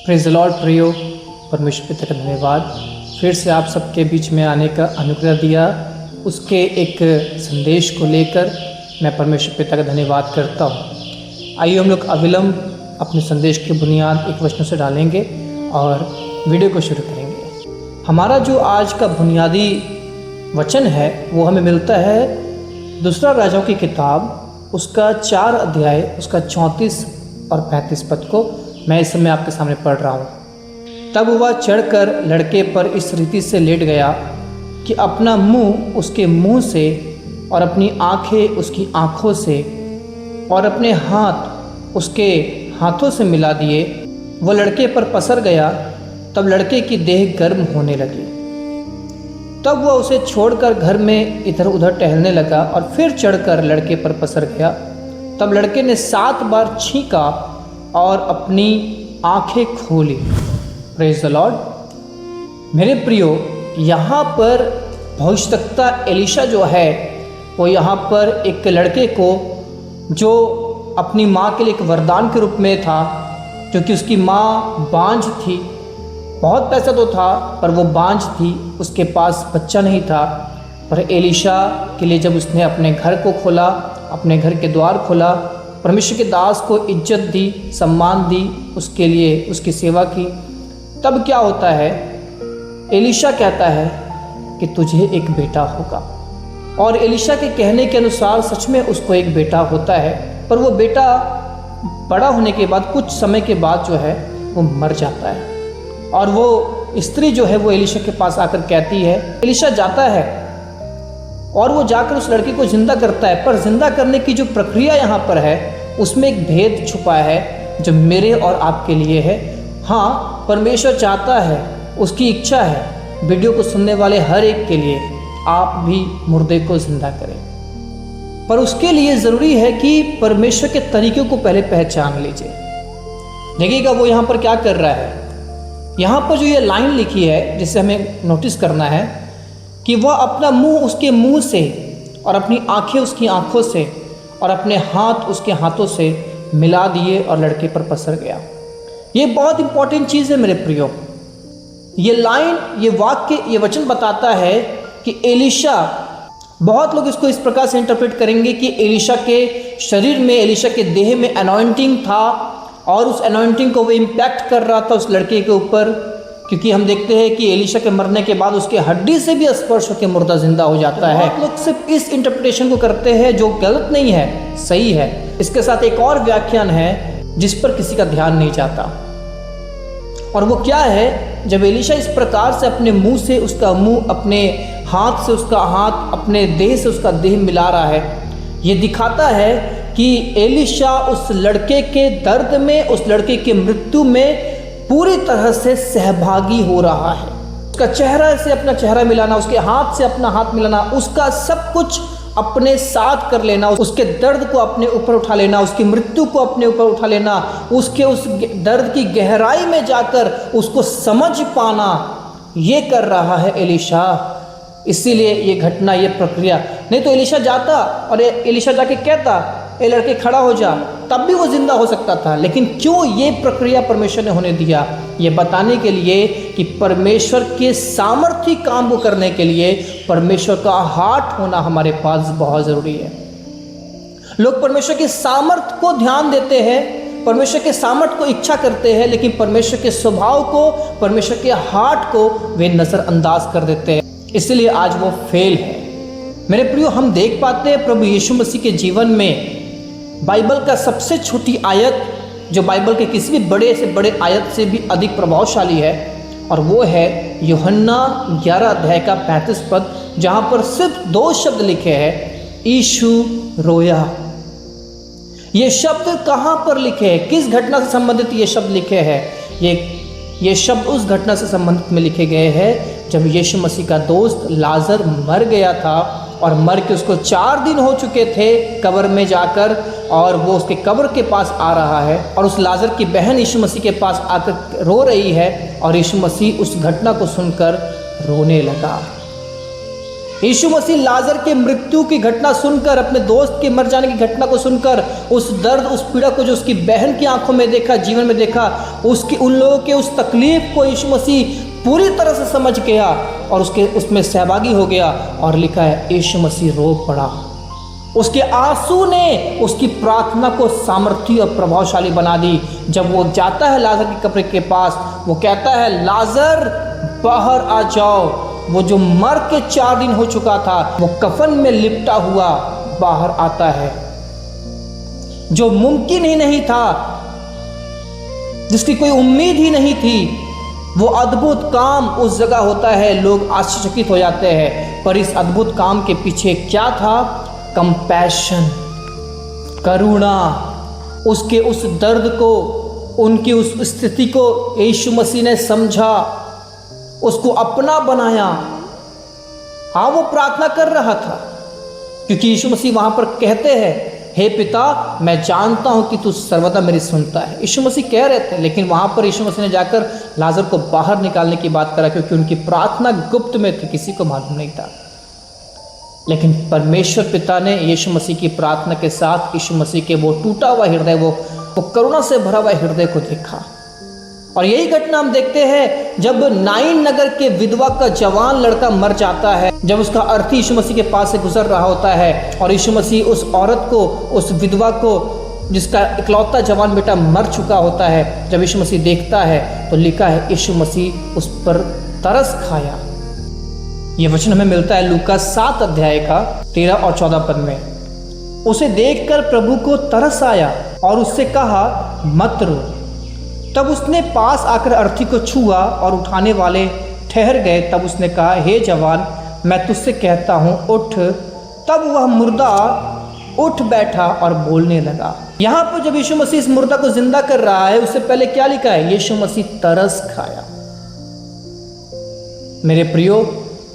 Praise the Lord प्रियो, परमेश्वर पिता का धन्यवाद फिर से आप सबके बीच में आने का अनुग्रह दिया। उसके एक संदेश को लेकर मैं परमेश्वर पिता का धन्यवाद करता हूँ। आइए हम लोग अविलंब अपने संदेश की बुनियाद एक वचनों से डालेंगे और वीडियो को शुरू करेंगे। हमारा जो आज का बुनियादी वचन है वो हमें मिलता है दूसरा राजाओं की किताब, उसका 4 अध्याय, उसका 34 और 35 पद को मैं इस समय आपके सामने पढ़ रहा हूँ। तब वह चढ़कर लड़के पर इस रीति से लेट गया कि अपना मुंह उसके मुंह से और अपनी आंखें उसकी आंखों से और अपने हाथ उसके हाथों से मिला दिए। वह लड़के पर पसर गया। तब लड़के की देह गर्म होने लगी। तब वह उसे छोड़कर घर में इधर उधर टहलने लगा और फिर चढ़कर लड़के पर पसर गया। तब लड़के ने 7 बार छींका और अपनी आंखें खोली। Praise the Lord. मेरे प्रियो, यहाँ पर भविष्यवक्ता एलीशा जो है वो यहाँ पर एक लड़के को, जो अपनी माँ के लिए एक वरदान के रूप में था, क्योंकि उसकी माँ बांझ थी, बहुत पैसा तो था पर वो बांझ थी, उसके पास बच्चा नहीं था। पर एलीशा के लिए जब उसने अपने घर को खोला, अपने घर के द्वार खोला, परमेश्वर के दास को इज्जत दी, सम्मान दी, उसके लिए उसकी सेवा की, तब क्या होता है, एलीशा कहता है कि तुझे एक बेटा होगा। और एलीशा के कहने के अनुसार सच में उसको एक बेटा होता है। पर वो बेटा बड़ा होने के बाद, कुछ समय के बाद जो है वो मर जाता है। और वो स्त्री जो है वो एलीशा के पास आकर कहती है, एलीशा जाता है और वो जाकर उस लड़के को जिंदा करता है। पर जिंदा करने की जो प्रक्रिया यहाँ पर है उसमें एक भेद छुपा है जो मेरे और आपके लिए है। हाँ, परमेश्वर चाहता है, उसकी इच्छा है, वीडियो को सुनने वाले हर एक के लिए आप भी मुर्दे को जिंदा करें। पर उसके लिए ज़रूरी है कि परमेश्वर के तरीक़ों को पहले पहचान लीजिए। देखिएगा वो यहाँ पर क्या कर रहा है। यहाँ पर जो ये लाइन लिखी है जिसे हमें नोटिस करना है कि वह अपना मुंह उसके मुंह से और अपनी आंखें उसकी आंखों से और अपने हाथ उसके हाथों से मिला दिए और लड़के पर पसर गया। ये बहुत इंपॉर्टेंट चीज़ है मेरे प्रियो। ये लाइन, ये वाक्य, ये वचन बताता है कि एलीशा, बहुत लोग इसको इस प्रकार से इंटरप्रेट करेंगे कि एलीशा के शरीर में, एलीशा के देह में अनॉइंटिंग था और उस अनॉइंटिंग को वो इम्पैक्ट कर रहा था उस लड़के के ऊपर। क्योंकि हम देखते हैं कि एलीशा के मरने के बाद उसके हड्डी से भी स्पर्श होकर मुर्दा जिंदा हो जाता है। बहुत लोग सिर्फ इस इंटरप्रिटेशन को करते हैं, जो गलत नहीं है, सही है। इसके साथ एक और व्याख्यान है जिस पर किसी का ध्यान नहीं जाता, और वो क्या है, जब एलीशा इस प्रकार से अपने मुंह से उसका मुंह, अपने हाथ से उसका हाथ, अपने देह से उसका देह मिला रहा है, ये दिखाता है कि एलीशा उस लड़के के दर्द में, उस लड़के के मृत्यु में पूरी तरह से सहभागी हो रहा है। उसका चेहरा से अपना चेहरा मिलाना, उसके हाथ से अपना हाथ मिलाना, उसका सब कुछ अपने साथ कर लेना, उसके दर्द को अपने ऊपर उठा लेना, उसकी मृत्यु को अपने ऊपर उठा लेना, उसके उस दर्द की गहराई में जाकर उसको समझ पाना, ये कर रहा है एलीशा। इसीलिए ये घटना, ये प्रक्रिया, नहीं तो एलीशा जाता और एलीशा जाके कहता, ए लड़के खड़ा हो जा, तब भी वो जिंदा हो सकता था। लेकिन क्यों ये प्रक्रिया परमेश्वर ने होने दिया? ये बताने के लिए कि परमेश्वर के सामर्थ्य काम को करने के लिए परमेश्वर का हार्ट होना हमारे पास बहुत ज़रूरी है। लोग परमेश्वर के सामर्थ्य को ध्यान देते हैं, परमेश्वर के सामर्थ्य को इच्छा करते हैं, लेकिन परमेश्वर के स्वभाव को, परमेश्वर के हार्ट को वे नज़रअंदाज कर देते हैं। इसलिए आज वो फेल है। मेरे प्रियो, हम देख पाते हैं प्रभु यीशु मसीह के जीवन में बाइबल का सबसे छोटी आयत, जो बाइबल के किसी भी बड़े से बड़े आयत से भी अधिक प्रभावशाली है, और वो है यूहन्ना 11 अध्याय का 35 पद, जहाँ पर सिर्फ 2 शब्द लिखे हैं, यीशु रोया। ये शब्द कहाँ पर लिखे हैं, किस घटना से संबंधित ये शब्द लिखे हैं? ये शब्द उस घटना से संबंधित में लिखे गए हैं जब यीशु मसीह का दोस्त लाजर मर गया था, और मर के उसको 4 दिन हो चुके थे कब्र में जाकर, और वो उसके कब्र के पास आ रहा है, और उस लाजर की बहन यीशु मसीह के पास आकर रो रही है, और यीशु मसीह उस घटना को सुनकर रोने लगा। यीशु मसीह लाजर के मृत्यु की घटना सुनकर, अपने दोस्त के मर जाने की घटना को सुनकर, उस दर्द, उस पीड़ा को जो उसकी बहन की आंखों में देखा, जीवन में देखा, उसकी उन लोगों के उस तकलीफ को यीशु मसीह पूरी तरह से समझ गया और उसमें सहभागी हो गया। और लिखा है यीशु मसीह रो पड़ा। उसके आंसू ने उसकी प्रार्थना को सामर्थी और प्रभावशाली बना दी। जब वो जाता है लाजर के कब्र के पास, वो कहता है लाजर बाहर आ जाओ। वो जो मर के 4 दिन हो चुका था, वो कफन में लिपटा हुआ बाहर आता है। जो मुमकिन ही नहीं था, जिसकी कोई उम्मीद ही नहीं थी, वो अद्भुत काम उस जगह होता है। लोग आश्चर्यचकित हो जाते हैं, पर इस अद्भुत काम के पीछे क्या था? कंपैशन, करुणा। उसके उस दर्द को, उनकी उस स्थिति को यीशु मसीह ने समझा, उसको अपना बनाया। हाँ, वो प्रार्थना कर रहा था, क्योंकि यीशु मसीह वहां पर कहते हैं, हे पिता, मैं जानता हूं कि तू सर्वदा मेरी सुनता है। यीशु मसीह कह रहे थे, लेकिन वहां पर यीशु मसीह ने जाकर लाजर को बाहर निकालने की बात करा, क्योंकि उनकी प्रार्थना गुप्त में थी, किसी को मालूम नहीं था। लेकिन परमेश्वर पिता ने यीशु मसीह की प्रार्थना के साथ यीशु मसीह के वो टूटा हुआ हृदय, वो करुणा से भरा हुआ हृदय को देखा। और यही घटना हम देखते हैं जब नाइन नगर के विधवा का जवान लड़का मर जाता है, जब उसका अर्थी यीशु मसीह के पास से गुजर रहा होता है और यीशु मसीह उस औरत को, उस विधवा को, जिसका इकलौता जवान बेटा मर चुका होता है, जब यीशु मसीह देखता है तो लिखा है यीशु मसीह उस पर तरस खाया। यह वचन हमें मिलता है लूका 7 अध्याय का 13 और 14 पद में। उसे देखकर प्रभु को तरस आया और उससे कहा, मत रो। तब उसने पास आकर अर्थी को छुआ और उठाने वाले ठहर गए। तब उसने कहा, हे जवान, मैं तुझसे कहता हूँ, उठ। तब वह मुर्दा उठ बैठा और बोलने लगा। यहाँ पर जब यीशु मसीह इस मुर्दा को जिंदा कर रहा है, उससे पहले क्या लिखा है? यीशु मसीह तरस खाया। मेरे प्रियो,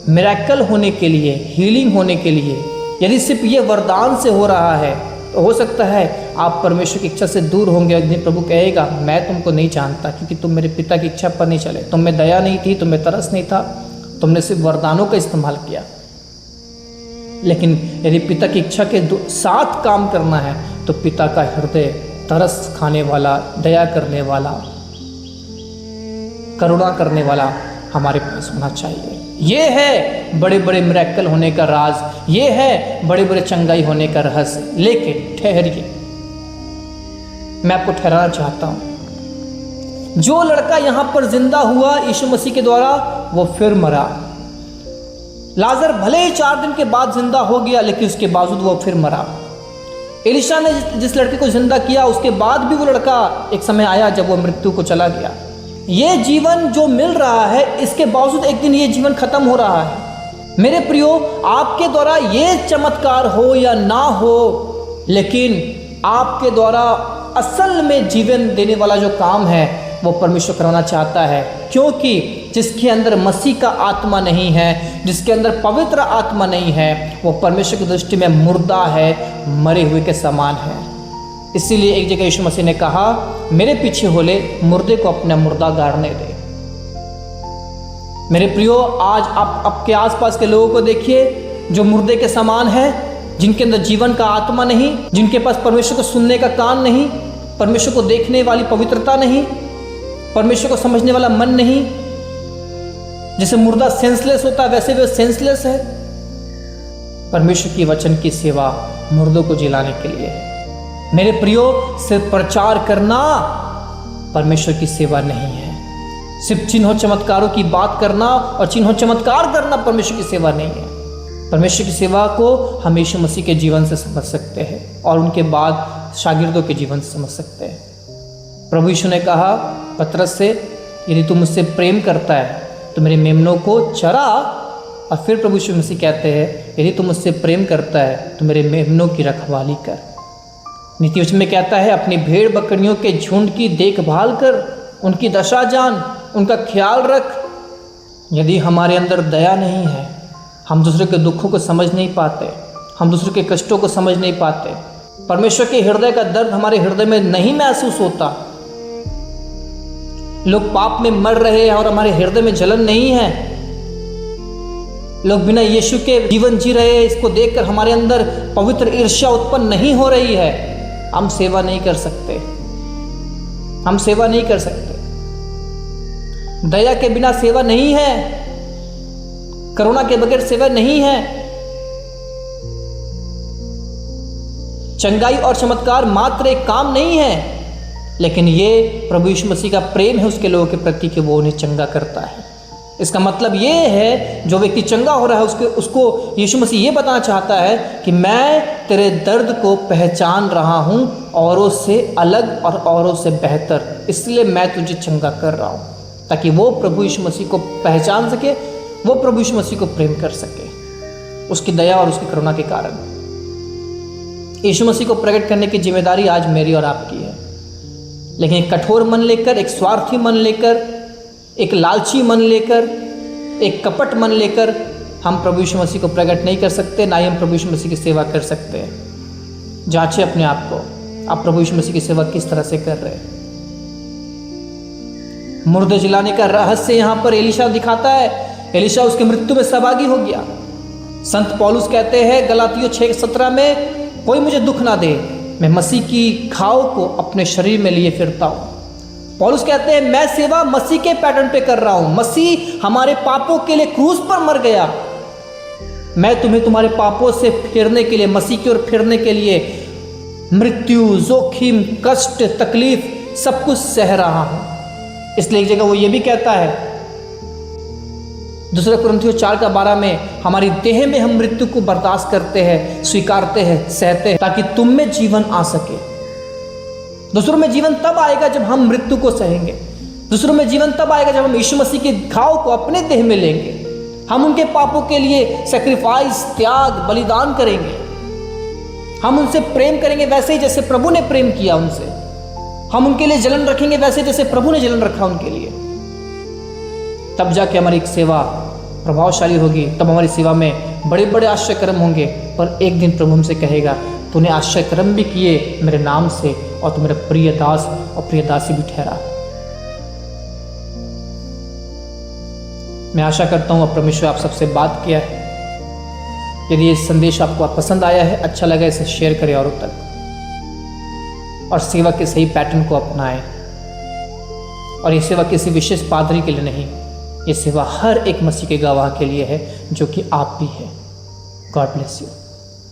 मिरेकल होने के लिए, हीलिंग होने के लिए, यदि सिर्फ ये वरदान से हो रहा है, तो हो सकता है आप परमेश्वर की इच्छा से दूर होंगे। एक दिन प्रभु कहेगा, मैं तुमको नहीं जानता, क्योंकि तुम मेरे पिता की इच्छा पर नहीं चले। तुम में दया नहीं थी, तुम में तरस नहीं था, तुमने सिर्फ वरदानों का इस्तेमाल किया। लेकिन यदि पिता की इच्छा के साथ काम करना है, तो पिता का हृदय तरस खाने वाला, दया करने वाला, करुणा करने वाला हमारे पास होना चाहिए। ये है बड़े बड़े मिरेकल होने का राज, ये है बड़े बड़े चंगाई होने का रहस्य। लेकिन ठहरिए, मैं आपको ठहराना चाहता हूं, जो लड़का यहां पर जिंदा हुआ यीशु मसीह के द्वारा, वो फिर मरा। लाजर भले ही 4 दिन के बाद जिंदा हो गया, लेकिन उसके बावजूद वो फिर मरा। एलिशा ने जिस लड़के को जिंदा किया, उसके बाद भी वो लड़का, एक समय आया जब वो मृत्यु को चला गया। ये जीवन जो मिल रहा है, इसके बावजूद एक दिन ये जीवन खत्म हो रहा है। मेरे प्रियो, आपके द्वारा ये चमत्कार हो या ना हो, लेकिन आपके द्वारा असल में जीवन देने वाला जो काम है, वो परमेश्वर करवाना चाहता है। क्योंकि जिसके अंदर मसीह का आत्मा नहीं है, जिसके अंदर पवित्र आत्मा नहीं है, वो परमेश्वर की दृष्टि में मुर्दा है, मरे हुए के समान है। इसीलिए एक जगह यीशु मसीह ने कहा, मेरे पीछे होले मुर्दे को अपना मुर्दा गाड़ने दे। मेरे प्रियो, आज आप आपके आसपास के लोगों को देखिए जो मुर्दे के समान है, जिनके अंदर जीवन का आत्मा नहीं, जिनके पास परमेश्वर को सुनने का कान नहीं, परमेश्वर को देखने वाली पवित्रता नहीं, परमेश्वर को समझने वाला मन नहीं। जैसे मुर्दा सेंसलेस होता है, वैसे वे सेंसलेस है। परमेश्वर की वचन की सेवा मुर्दों को जिलाने के लिए है। मेरे प्रियो, सिर्फ प्रचार करना परमेश्वर की सेवा नहीं है। सिर्फ चिन्हों चमत्कारों की बात करना और चिन्हों चमत्कार करना परमेश्वर की सेवा नहीं है। परमेश्वर की सेवा को हम यीशु मसीह के जीवन से समझ सकते हैं और उनके बाद शागिर्दों के जीवन से समझ सकते हैं। प्रभु यीशु ने कहा पतरस से, यदि तू मुझसे प्रेम करता है तो मेरे मेमनों को चरा। और फिर प्रभु यीशु मसीह कहते हैं, यदि तू मुझसे प्रेम करता है तो मेरे मेमनों की रखवाली कर। नीति वचन में कहता है, अपनी भेड़ बकरियों के झुंड की देखभाल कर, उनकी दशा जान, उनका ख्याल रख। यदि हमारे अंदर दया नहीं है, हम दूसरे के दुखों को समझ नहीं पाते, हम दूसरे के कष्टों को समझ नहीं पाते, परमेश्वर के हृदय का दर्द हमारे हृदय में नहीं महसूस होता, लोग पाप में मर रहे हैं और हमारे हृदय में जलन नहीं है, लोग बिना यीशु के जीवन जी रहे हैं, इसको देखकर हमारे अंदर पवित्र ईर्ष्या उत्पन्न नहीं हो रही है। हम सेवा नहीं कर सकते, हम सेवा नहीं कर सकते। दया के बिना सेवा नहीं है, करुणा के बगैर सेवा नहीं है। चंगाई और चमत्कार मात्र एक काम नहीं है, लेकिन ये प्रभु यीशु मसीह का प्रेम है उसके लोगों के प्रति कि वो उन्हें चंगा करता है। इसका मतलब ये है जो व्यक्ति चंगा हो रहा है उसको यीशु मसीह ये बताना चाहता है कि मैं तेरे दर्द को पहचान रहा हूँ, औरों से अलग और औरों से बेहतर, इसलिए मैं तुझे चंगा कर रहा हूँ, ताकि वो प्रभु यीशु मसीह को पहचान सके, वो प्रभु यीशु मसीह को प्रेम कर सके उसकी दया और उसकी करुणा के कारण। यीशु मसीह को प्रकट करने की जिम्मेदारी आज मेरी और आपकी है, लेकिन एक कठोर मन लेकर, एक स्वार्थी मन लेकर, एक लालची मन लेकर, एक कपट मन लेकर हम प्रभु यीशु मसीह को प्रकट नहीं कर सकते, ना ही हम प्रभु यीशु मसीह की सेवा कर सकते हैं। जांचें अपने आप को, आप प्रभु यीशु मसीह की सेवा किस तरह से कर रहे हैं। मुर्दे जिलाने का रहस्य यहाँ पर एलीशा दिखाता है। एलीशा उसकी मृत्यु में सहभागी हो गया। संत पौलुस कहते हैं गलातियों 6:17 में, कोई मुझे दुख ना दे, मैं मसीह की घाव को अपने शरीर में लिए फिरता हूँ। पौलुस कहते हैं मैं सेवा मसीह के पैटर्न पे कर रहा हूँ। मसीह हमारे पापों के लिए क्रूस पर मर गया, मैं तुम्हें तुम्हारे पापों से फिरने के लिए, मसीह की ओर फिरने के लिए मृत्यु, जोखिम, कष्ट, तकलीफ सब कुछ सह रहा हूँ। इसलिए एक जगह वो ये भी कहता है 2 कुरिन्थियों 4:12 में, हमारी देह में हम मृत्यु को बर्दाश्त करते हैं, स्वीकारते हैं, सहते हैं, ताकि तुम में जीवन आ सके। दूसरों में जीवन तब आएगा जब हम मृत्यु को सहेंगे। दूसरों में जीवन तब आएगा जब हम यीशु मसीह के घाव को अपने देह में लेंगे। हम उनके पापों के लिए सैक्रिफाइस, त्याग, बलिदान करेंगे। हम उनसे प्रेम करेंगे वैसे ही जैसे प्रभु ने प्रेम किया उनसे। हम उनके लिए जलन रखेंगे वैसे जैसे प्रभु ने जलन रखा उनके लिए। तब जाके हमारी सेवा प्रभावशाली होगी, तब हमारी सेवा में बड़े बड़े आश्चर्य कर्म होंगे। पर एक दिन प्रभु हमसे कहेगा, तूने आश्चर्य कर्म भी किए मेरे नाम से, और तू मेरा प्रिय दास और प्रिय दासी भी ठहरा। मैं आशा करता हूँ अब परमेश्वर आप सबसे बात किया है। यदि ये संदेश आपको पसंद आया है, अच्छा लगा, इसे शेयर करें औरों तक, और सेवा के सही पैटर्न को अपनाएं। और ये सेवा किसी विशेष पादरी के लिए नहीं, ये सेवा हर एक मसीह के गवाह के लिए है, जो कि आप भी है। God bless you.